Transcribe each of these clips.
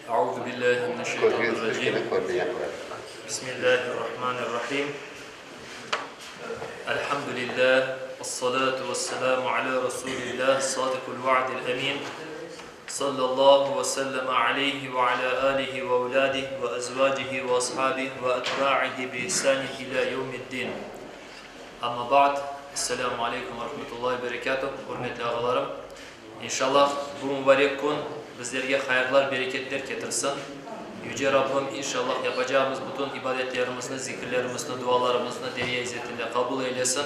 أعوذ بالله من الشيطان الرجيم بسم الله الرحمن الرحيم الحمد لله والصلاة والسلام على رسول الله صادق الوعد الأمين صلى الله وسلم عليه وعلى آله وأولاده وأزواجه وأصحابه وأتباعه بإحسان إلى يوم الدين أما بعد السلام عليكم ورحمة الله وبركاته hürmetli ağalarım. İnşallah bu mübarek gün bizlerge hayırlar, bereketler getirsin. Yüce Rabbim inşallah yapacağımız bütün ibadetlerimizni, zikirlerimizni, dualarımızını deriye izzetinde kabul eylesin.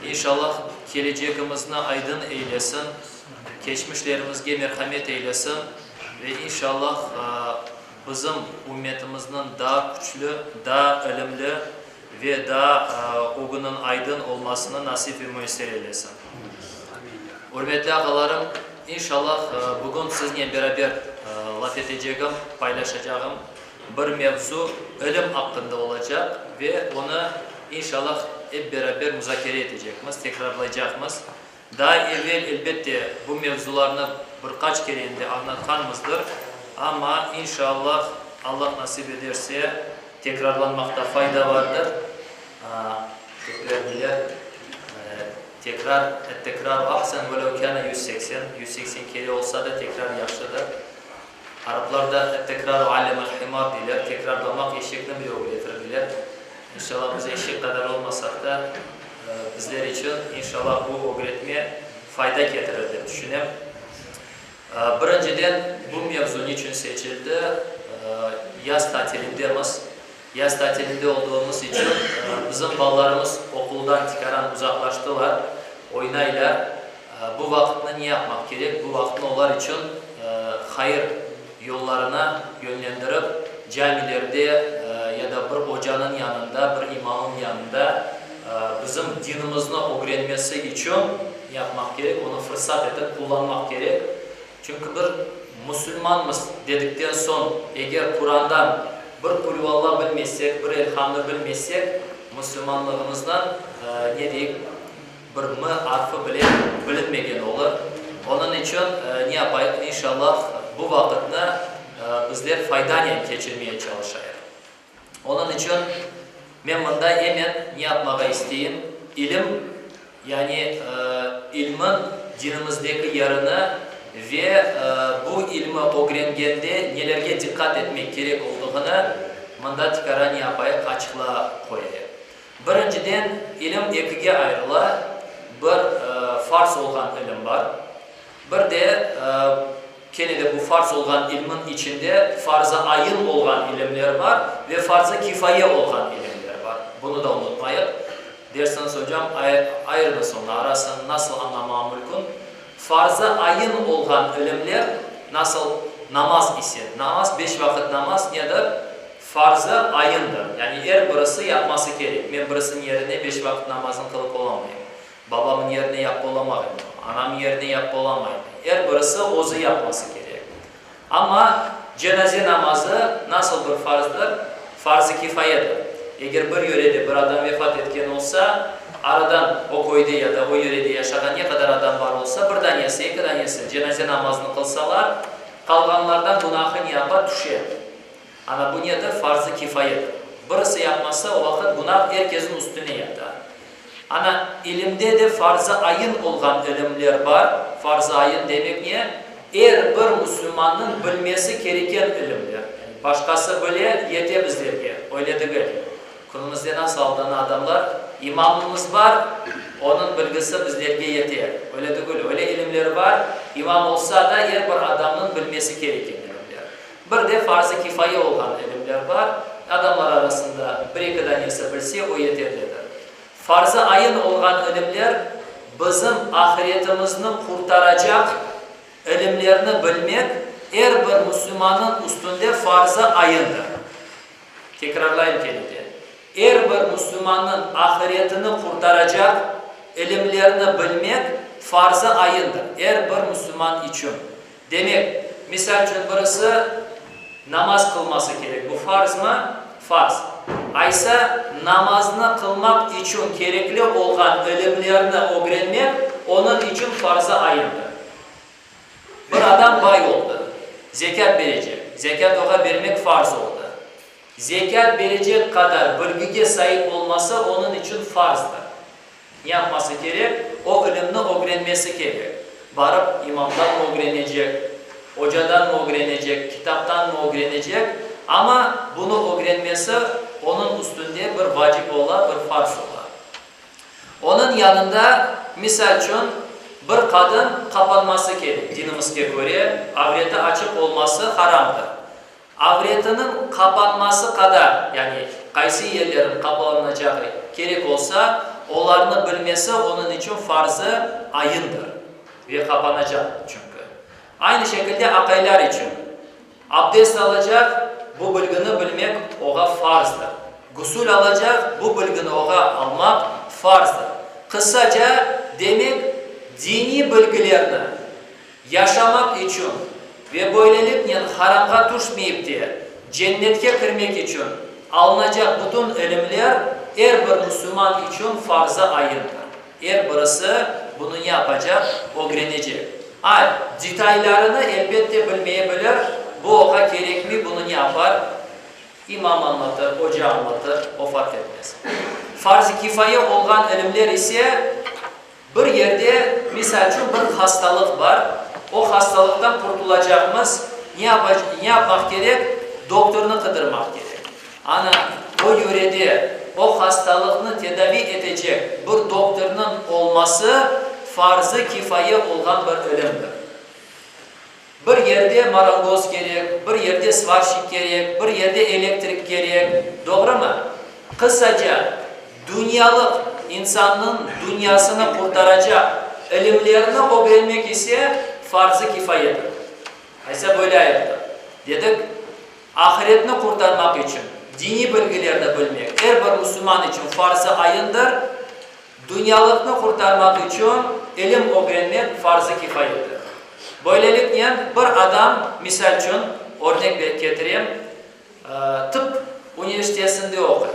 İnşallah geleceğimizni aydın eylesin. Geçmişlerimizge merhamet eylesin. Ve inşallah bizim ümmetimizin daha güçlü, daha ilimli ve daha o günün aydın olmasını nasip ve müyesser eylesin. Hürmetli ağalarım, İnşallah bugün sizinle beraber laf edeceğim, paylaşacağım bir mevzu ilim hakkında olacak ve onu inşallah hep beraber müzakere edeceğimiz, tekrarlayacağımız. Daha evvel elbette bu mevzularını birkaç kere anlatkanımızdır ama inşallah Allah nasip ederse tekrarlanmakta fayda vardır. Tekrar ahsen velev kâne 180 kere olsa da tekrar yaşlıdır. Araplarda tekrar alemel himar diler. Tekrarlamak eşekle bile öğretirdiler. İnşallah bize eşek kadar olmasak da bizler için inşallah bu öğretmeye fayda getirir diye düşünüyorum. Birinciden bu mevzu niçin seçildi? Yaz tatilindemiz. Yaz tatilinde olduğumuz için bizim ballarımız okuldan çıkaran uzaklaştılar. Oynayla bu vakitte ne yapmak gerek? Bu vakitte onlar için hayır yollarına yönlendirip camilerde ya da bir hocanın yanında, bir imamın yanında bizim dinimizin öğrenmesi için yapmak gerek. Onu fırsat edip kullanmak gerek. Çünkü bir Müslümanımız dedikten sonra eğer Kur'an'dan bir kulüvallah bilmezsek, bir elhamdı bilmezsek Müslümanlığımızdan ne diyeyim? Bir m harfi bile bilinmegen olur. Onun için ne yapayım? İnşallah bu vakitte bizler faydanı geçirmeye çalışayım. Onun için ben bunda hemen ne yapmaya isteyeyim? İlim, yani ilmin dinimizdeki yerini ve bu ilmi öğrengende nelerge dikkat etmek gerek olduğunu bunda tekrar ne yapayım? Açıklığa koyayım. Birinciden ilim ikiye ayrılır. Bir farz olan ilim var. Bir de bu farz olan ilmin içinde farz-ı ayın olan ilimler var ve farz-ı kifaye olan ilimler var. Bunu da unutmayın. Dersiniz hocam ayrılın sonra arasını nasıl anlamaya mümkün? Farz-ı ayın olan ilimler nasıl namaz ise, namaz 5 vakit namaz nedir? Farz-ı ayındır. Yani her birisi yapması gerek. Ben birisinin yerine 5 vakit namazını kılıp olamayayım. Babamın yerine yap olamayayım. Anamın yerine yap olamayayım. Her birisi ozu yapması gerek. Ama cenaze namazı nasıl bir farzdır? Farz-ı kifayedir. Eğer bir yörede bir adam vefat etken olsa, aradan o köyde ya da o yörede yaşayan ne kadar adam var olsa, birden yese, ikiden yese, cenaze namazını kılsalar, kalganlardan günahını yapar, düşer. Ama bu nedir? Farz-ı kifayedir. Birisi yapmazsa o vakit günah herkesin üstüne yatar. Ana ilimde de farz-ı ayın olan ilimler var. Farz-ı ayın demek ne? Eğer bir Müslümanın bilmesi gereken ilimler. Yani başkası böyle yeter bizlerge. Öyle değil. Günümüzde nasıl aldığını adamlar, imamımız var, onun bilgisi bizlerge yeter. Öyle değil. Öyle ilimler var. İmam olsa da her bir adamın bilmesi gereken ilimler. Bir de farz-ı kifaye olan ilimler var. Adamlar arasında bir ikiden yese bilse o yeterlidir. Farz-ı ayın olan ilimler bizim ahiretimizni kurtaracak ilimlerini bilmek her bir Müslümanın üstünde farz-ı ayındır. Tekrarlayayım kendine. Her bir Müslümanın ahiretini kurtaracak ilimlerini bilmek farz-ı ayındır. Her bir Müslüman için. Demek, misal için birisi namaz kılması gerek. Bu farz mı? Farz. Aysa namazını kılmak için gerekli olan ilimlerini öğrenmek onun için farz-ı ayındır. Bir adam bay oldu. Zekat verecek. zekat oğa vermek farz oldu. Zekat verecek kadar bilgiye sahip olması onun için farzdır. Ne yapması gerek? O ilimni öğrenmesi gerek. Varıp imamdan mı öğrenecek, hocadan mı öğrenecek, kitaptan mı öğrenecek? Ama bunu öğrenmesi onun üstünde bir vacip ola, bir farz ola. Onun yanında misal için bir kadın kapanması gerek. Dinimizge göre avreti açık olması haramdır. Avretinin kapanması kadar, yani kaysi yerlerin kapanacağı gerek olsa, onlarını bilmesi onun için farzı ayındır ve kapanacak çünkü. Aynı şekilde akaylar için abdest alacak, bu bilgini bilmek oğa farzdır. Gusül alacak, bu bilgini oğa almak farzdır. Kısaca demek dini bilgilerini yaşamak için ve böylelikle haramga düşmeyip diye cennetke girmek için alınacak bütün ilimler her bir Müslüman için farz-ı ayındır. Her birisi bunu yapacak, öğrenecek. Hayır, detaylarını elbette bilmeyebilir. Bu oğa gerek mi? Bunu yapar? İmam anlatır, hoca anlatır, o fark etmez. Farz-ı kifaye olan ilimler ise bir yerde misal için bir hastalık var. O hastalıktan kurtulacağımız ne yapmak gerek? Doktorunu kıdırmak gerek. Ana o yörede o hastalıkını tedavi edecek bir doktorunun olması farz-ı kifaye olan bir ilimdir. Bir yerde marangoz gerek, bir yerde svarşik gerek, bir yerde elektrik gerek. Doğru mu? Kısaca dünyalık insanın dünyasını kurtaracak ilimlerini öğrenmek ise farz-ı kifayedir. Aysa böyle ayırdı. Dedik, ahiretini kurtarmak için dini bilgilerini bilmek her bir Müslüman için farz-ı ayındır. Dünyalıkını kurtarmak için ilim öğrenmek farz-ı kifayedir. Böylelikle bir adam misal için örnek getireyim, tıp üniversitesinde okuyor.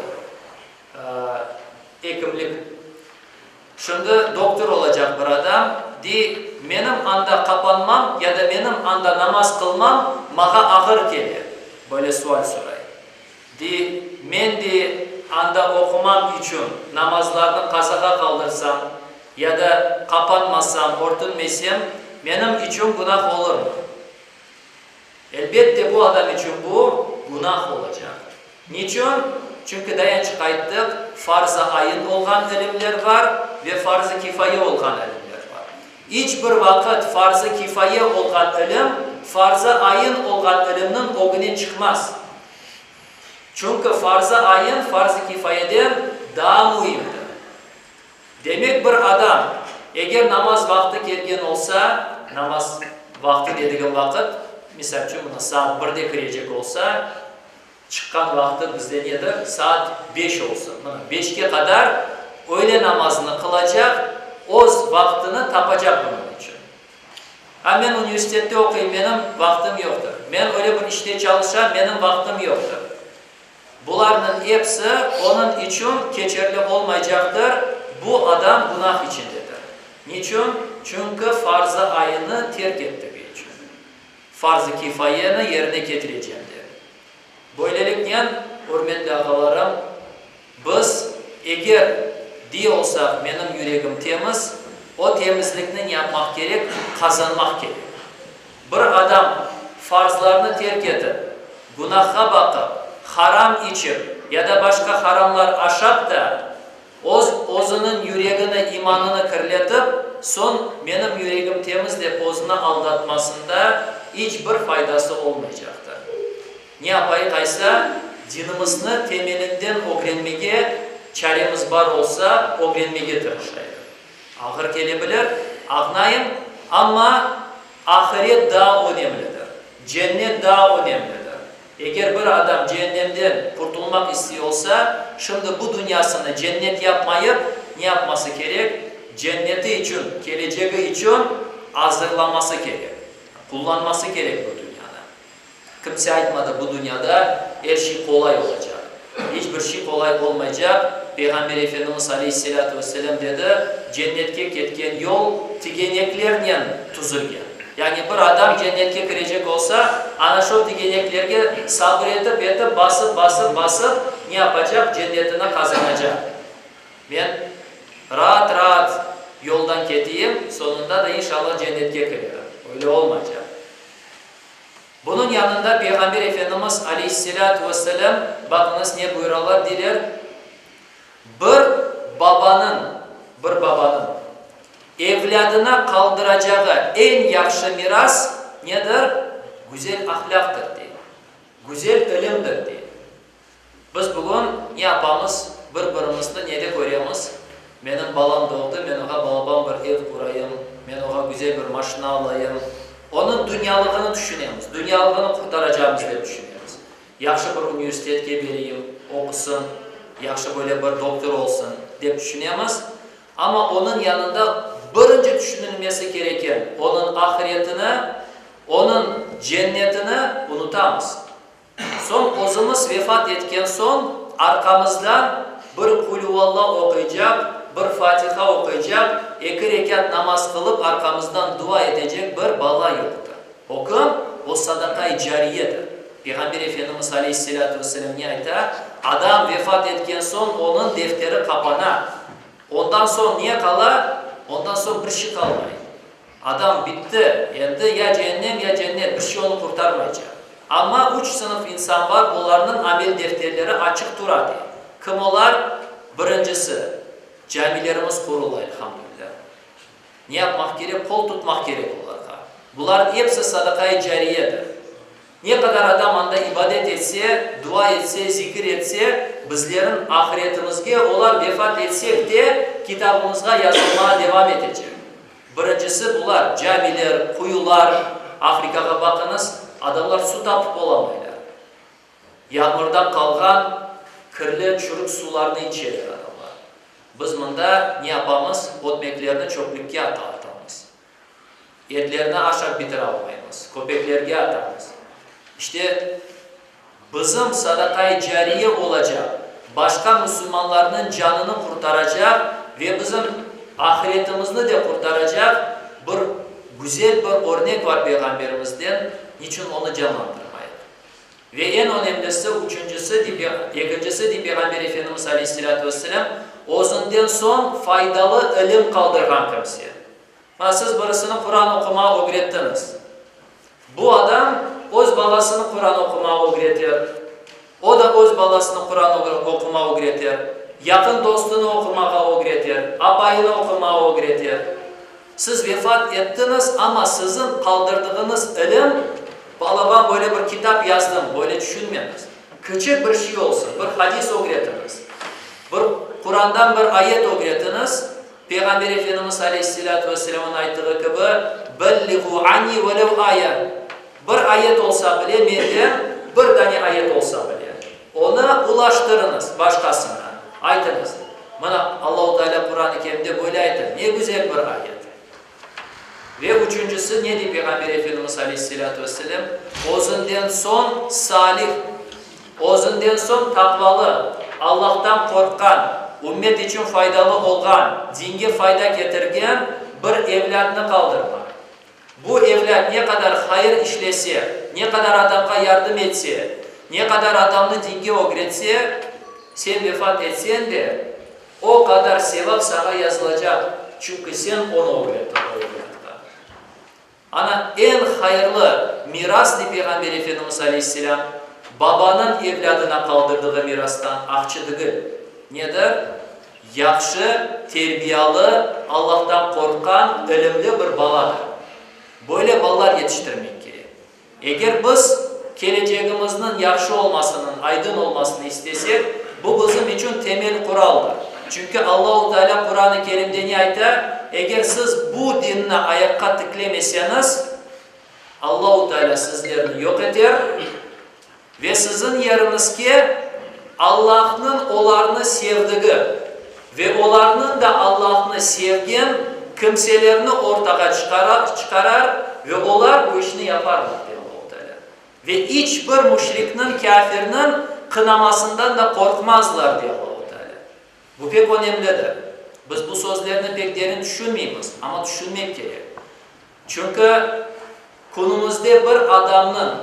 Hekimlik. Şimdi doktor olacak bir adam, benim anda kapanmam ya da benim anda namaz kılmam mağa ağır gelir. Böyle sual sorayım. Men anda okumam için namazlarını kazağa kaldırsam ya da kapanmasam, örtünmesem benim için günah olur mu? Elbette bu adam için bu günah olacak. Niçin? Çünkü dayan çıkayttık, farz-ı ayın olan ilimler var ve farz-ı kifaye olan ilimler var. Hiçbir vakit farz-ı kifaye olan ilim, farz-ı ayın olan ilimden o güne çıkmaz. Çünkü farz-ı ayın farz-ı kifayeden daha mühimdir. Demek bir adam, eğer namaz vakti gelgen olsa, namaz vakti dediğim vakit, misal için buna saat 1'de girecek olsa, çıkan vakti bizde nedir? Saat 5 olsun. 5'e kadar öğle namazını kılacak, o vaktini tapacak bunun için. Ha ben üniversitede okuyayım, benim vaktim yoktur. Ben öyle bir işte çalışan, benim vaktim yoktur. Bunların hepsi onun için geçerli olmayacaktır. Bu adam günah içindedir. Niçin? Çünkü farz-ı ayını terk ettiği için. Farz-ı kifayeni yerine getireceğim diye. Böylelikle hürmetli ağalarım, biz eğer diyorsak benim yüreğim temiz, o temizlikini yapmak gerek, kazanmak gerek. Bir adam farzlarını terk edip, günaha bakıp, haram içip ya da başka haramlar aşıp da o'zining yüreğini, imanını kirletip, son benim yüreğim temiz deb o'zini aldatmasında hiçbir faydası olmayacaktır. Ne yapayık aysa dinimizni temelinden öğrenmeye çaremiz var olsa öğrenmeye tırışlaydı. Ahir kelebilir, ağnayım ama ahiret daha önemlidir. Cennet daha önemlidir. Eğer bir adam cehennemden kurtulmak istiyorsa, şimdi bu dünyasını cennet yapmayıp ne yapması gerek? Cenneti için, geleceği için hazırlaması gerek. Kullanması gerek bu dünyada. Kimse aytmadı bu dünyada her şey kolay olacak. Hiçbir şey kolay olmayacak. Peygamber Efendimiz Aleyhisselatü Vesselam dedi, cennetke ketken yol tigeneklerle tuzulgan. Yani bir adam cennetke girecek olsa ana şu digeneklerge sabredip basıp ne yapacak? Cennetine kazanacak. Ben rahat yoldan keteyim, sonunda da inşallah cennetke girerim. Öyle olmayacak. Bunun yanında Peygamber Efendimiz Aleyhisselatü Vesselam bakınız ne buyururlar diler. Bir babanın evladına kaldıracağı en yakşı miras nedir? Güzel ahlaktır diye. Güzel ilimdir diye. Biz bugün ne yapamız? Birbirimizde ne de görüyoruz? Benim balam doğdu, ben ona babam bir ev kurayım, ben ona güzel bir maşına alayım. Onun dünyalığını düşünüyoruz. Dünyalığını kurtaracağımızı düşünüyoruz. Yaxşı bir üniversiteye vereyim, okusun, yaxşı böyle bir doktor olsun diye düşünüyoruz. Ama onun yanında birinci düşünülmesi gereken onun ahiretini, onun cennetini unutamaz. Son özümüz vefat etken son arkamızdan bir kulüvallah okuyacak, bir Fatiha okuyacak, 2 rekat namaz kılıp arkamızdan dua edecek bir bala yoktur. Okum o sadaka-i cariyedir. Peygamber Efendimiz Aleyhisselatü Vesselam ne aytar? Adam vefat etken son onun defteri kapanar. Ondan sonra niye kalar? Ondan sonra bir şey kalmayı. Adam bitti. Endi ya cehennem ya cennet. Bir şey onu kurtarmayacak. Ama 3 sınıf insan var. Bunların amel defterleri açık duradi. Kim olar? Birincisi, camilerimiz kurulu elhamdülillah. Ne yapmak gerek? Kol tutmak gerek onlarga. Bunlar hepsi sadaka-i cariyedir. Ne kadar adam anda ibadet etse, dua etse, zikir etse, bizlerin ahiretimizge olar vefat etsek de kitabımızga yazılmaya devam edecek. Birincisi bunlar, camiler, kuyular, Afrika'ya bakınız, adamlar su tapıp olamaylar. Yağmurdan kalkan, kirli, çürük sularını içerler adamlar. Biz bunda ne yapamız? Otmeklerini çöplükке atamız. Etlerini aşağı bitire almayız. Köpeklerge atamız. İşte bizim sadaka-i cariye olacak, başka Müslümanların canını kurtaracak ve bizim ahiretimizni de kurtaracak bir güzel bir örnek var Peygamberimizden. Niçin onu canlandırmayın? Ve en önemlisi, ikincisi Peygamber Efendimiz Aleyhisselatü Vesselam özünden son faydalı ilim kaldırgan kimse. Siz birisini Kur'an okumayı öğrettiniz. Bu adam öz balasını Kur'an okumayı öğretir. O da öz balasını Kur'an okumayı öğretir. Yakın dostunu okumayı öğretir. Apayını okumayı öğretir. Siz vefat ettiniz ama sizin kaldırdığınız ilim, balaban böyle bir kitap yazdım, böyle düşünmeyiniz. Küçük bir şey olsun, bir hadis öğretiniz. Bir Kur'an'dan bir ayet öğretiniz. Peygamber Efendimiz Aleyhisselatü Vesselam'ın ayettiği gibi "Belliğu anni velev ayet." Bir ayet olsa bile, menden bir tane ayet olsa bile, ona ulaştırınız başkasına. Aytınız. Bana Allah-u Teala Kur'an-ı Kerim'de böyle ayettir. Ne güzel bir ayet. Ve üçüncüsü ne diyor Peygamber Efendimiz Aleyhisselatü Vesselam? Özünden son salih, özünden son takvalı, Allah'tan korkan, ümmet için faydalı olgan, dinge fayda getirgen bir evladını kaldırmak. Bu evlat ne kadar hayır işlese, ne kadar adamga yardım etse, ne kadar adamını dinge öğretse, sen vefat etsen de o kadar sevap sana yazılacak. Çünkü sen onu öğrettin o evlatta. Ana en hayırlı miras di Peygamber Efendimiz Aleyhisselam babanın evladına kaldırdığı mirastan akçıdığı nedir? Yaxşı, terbiyalı, Allah'tan korkan, ilimli bir baladır. Böyle ballar yetiştirmek gerek. Eğer biz geleceğimizin yaxşı olmasının, aydın olmasını istesek, bu bizim için temel kuraldır. Çünkü Allah-u Teala Kur'an-ı Kerim'de ne aytar? Eğer siz bu dinine ayakta tıklemeseniz, Allah-u Teala sizlerini yok eder ve sizin yerinizge Allah'ın onlarını sevdiği ve onlarının da Allah'ını sevgen kimselerini ortaya çıkarar ve onlar bu işini yaparlar diyor Allah-u Teala. Ve hiçbir müşriknin, kafirinin kınamasından da korkmazlar diyor Allah-u Teala. Bu pek önemlidir. Biz bu sözlerini pek derin düşünmeyiz ama düşünmek gerek. Çünkü Günümüzde bir adamın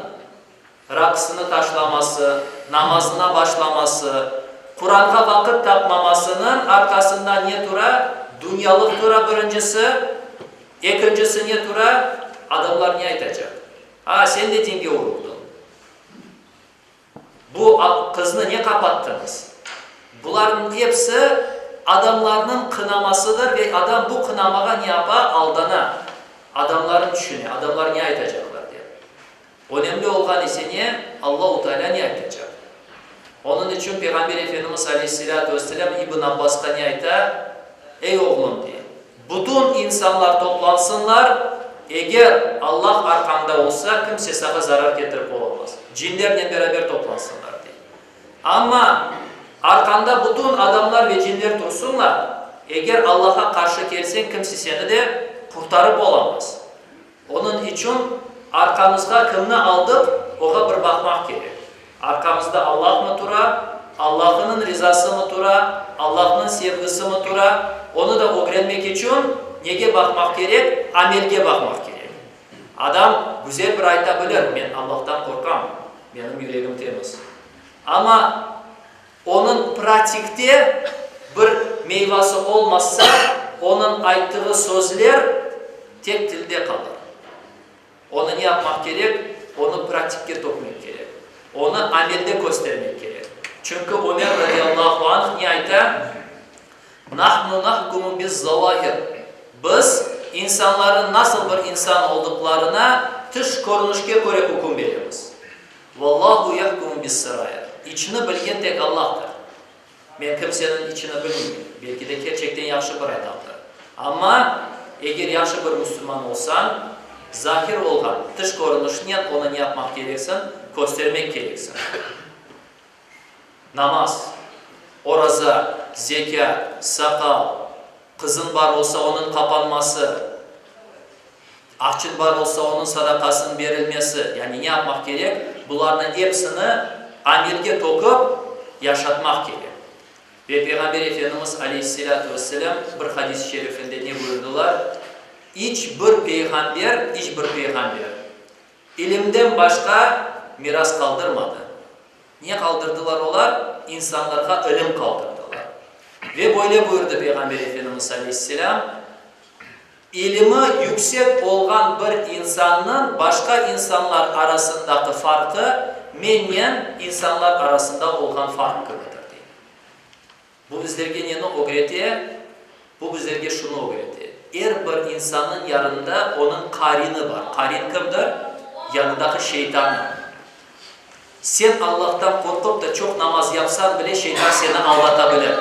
rakısını taşlaması, namazına başlaması, Kur'an'a vakit tapmamasının arkasında niye tura? Dünyalık tura birincisi, ikincisi niye tura? Adamlar niye aytacak? Ha sen de dinge vuruldun. Bu kızını niye kapattınız? Bunların hepsi adamların kınamasıdır ve adam bu kınamaya ne yapar? Aldana. Adamların düşünüyor. Adamlar niye aytacaklar diye. Önemli olan ise niye? Allah-u Teala niye aytacak? Onun için Peygamber Efendimiz Aleyhisselatü Vesselam İbn Abbas'a niye aytar? Ey oğlum diye. Bütün insanlar toplansınlar. Eğer Allah arkanda olsa kimse sana zarar getirip olamaz. Cinlerle beraber toplansınlar diye. Ama arkanda bütün adamlar ve cinler dursunlar. Eğer Allah'a karşı gelsen kimse seni de kurtarıp olamaz. Onun için arkamızda kimini aldık, oğa bir bakmak gerek. Arkamızda Allah mı tura, Allah'ın rızası mı tura, Allah'ın sevgisi mi tura, onu da öğrenmek için neye bakmak gerek? Amelge bakmak gerek. Adam güzel bir aytabilir, ben Allah'tan korkam, benim yüreğim temiz. Ama onun pratikte bir meyvesi olmazsa, onun ayttığı sözler tek dilde kalır. Onu ne yapmak gerek? Onu pratikte tokmak gerek. Onu amelde göstermek gerek. Çünkü Ömer radıyallahu anh ne aytar? Nahnu nahkumu biz zavahir. Biz insanların nasıl bir insan olduklarına dış görünüşe göre hüküm veriyoruz. Vallahu yahkumu bis sarair. İçini bilgen tek Allah'tır. Ben kimsenin içini bilmiyorum. Belki de gerçekten yaxşı bir adamdır. Ama eğer yaxşı bir Müslüman olsan, zahir olan dış görünüşünü onu ne yapmak gereksin? Göstermek gereksin. Namaz, oraza, zeka, sakal, kızın var olsa onun kapanması, akçın var olsa onun sadakasının verilmesi, yani ne yapmak gerek? Bunların hepsini amelge tokup yaşatmak gerek. Ve Peygamber Efendimiz Aleyhisselatü Vesselam bir hadis-i şerifinde ne buyurdular? Hiçbir peygamber ilimden başka miras kaldırmadı. Niye kaldırdılar onlar? İnsanlara ilim kaldırdılar. Ve böyle buyurdu Peygamber Efendimiz Aleyhisselam, ilimi yüksek olan bir insanın başka insanlar arasındaki farkı menyen insanlar arasında olan fark gibidir. Bu bizlerge neni öğretiyor? Bu bizlerge şunu öğretiyor. Her bir insanın yanında onun karini var. Karin kimdir? Yanındaki şeytan. Sen Allah'tan korkup da çok namaz yapsan bile şeytan seni aldatabilir.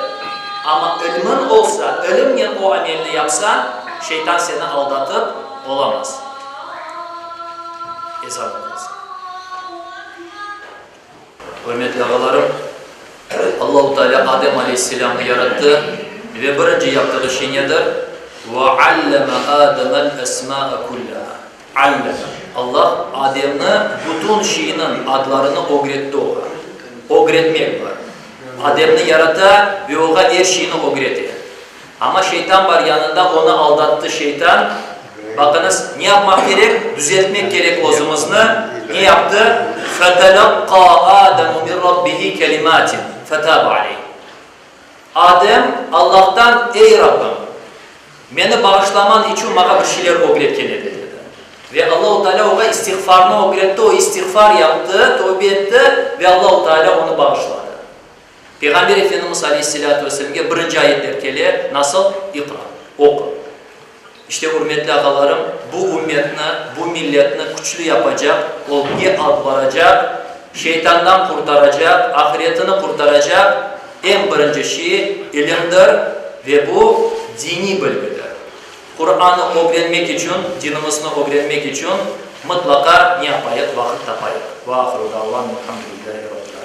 Ama ilmin olsa, ilimle o amelini yapsan, şeytan seni aldatıp olamaz. Ezan olmasın. Hürmetli ağalarım, Allah-u Teala Adem Aleyhisselam'ı yarattı ve birinci yaptığı şey nedir? وَعَلَّمَ آدَمَ الْاَسْمَاءَ كُلَّهَا. Allah Adem'e bütün şeyinin adlarını öğretti ona. Öğretmek var. Adem'i yarata ve ona her şeyini öğretti. Ama şeytan var yanında, onu aldattı şeytan. Bakınız ne yapmak gerek? Düzeltmek gerek özümüzünü. Ne yaptı? فَتَلَقَّى آدَمُ مِنْ رَبِّهِ كَلِمَاتٍ فَتَابَ عَلَيْهِ. Adem Allah'tan ey Rabbim beni bağışlaman için bana bir şeyler öğretken dedi. Ve Allah-u Teala ona istiğfarını öğretti, o istiğfar yaptı, tövbe etti ve Allah-u Teala onu bağışladı. Peygamber Efendimiz Aleyhisselatü Vesselam'ya birinci ayetler geliyor. Nasıl? İkra, oku. İşte hürmetli ağalarım, bu ümmetini, bu milletini güçlü yapacak, olguya alt varacak, şeytandan kurtaracak, ahiretini kurtaracak en birinci şey ilimdir ve bu dini bilgidir. Kur'an'ı öğrenmek için, dinimizni öğrenmek için mutlaka ne yapayız? Vakit tapayız. Ve ahiru davvan elhamdülillahi rabbil alemin.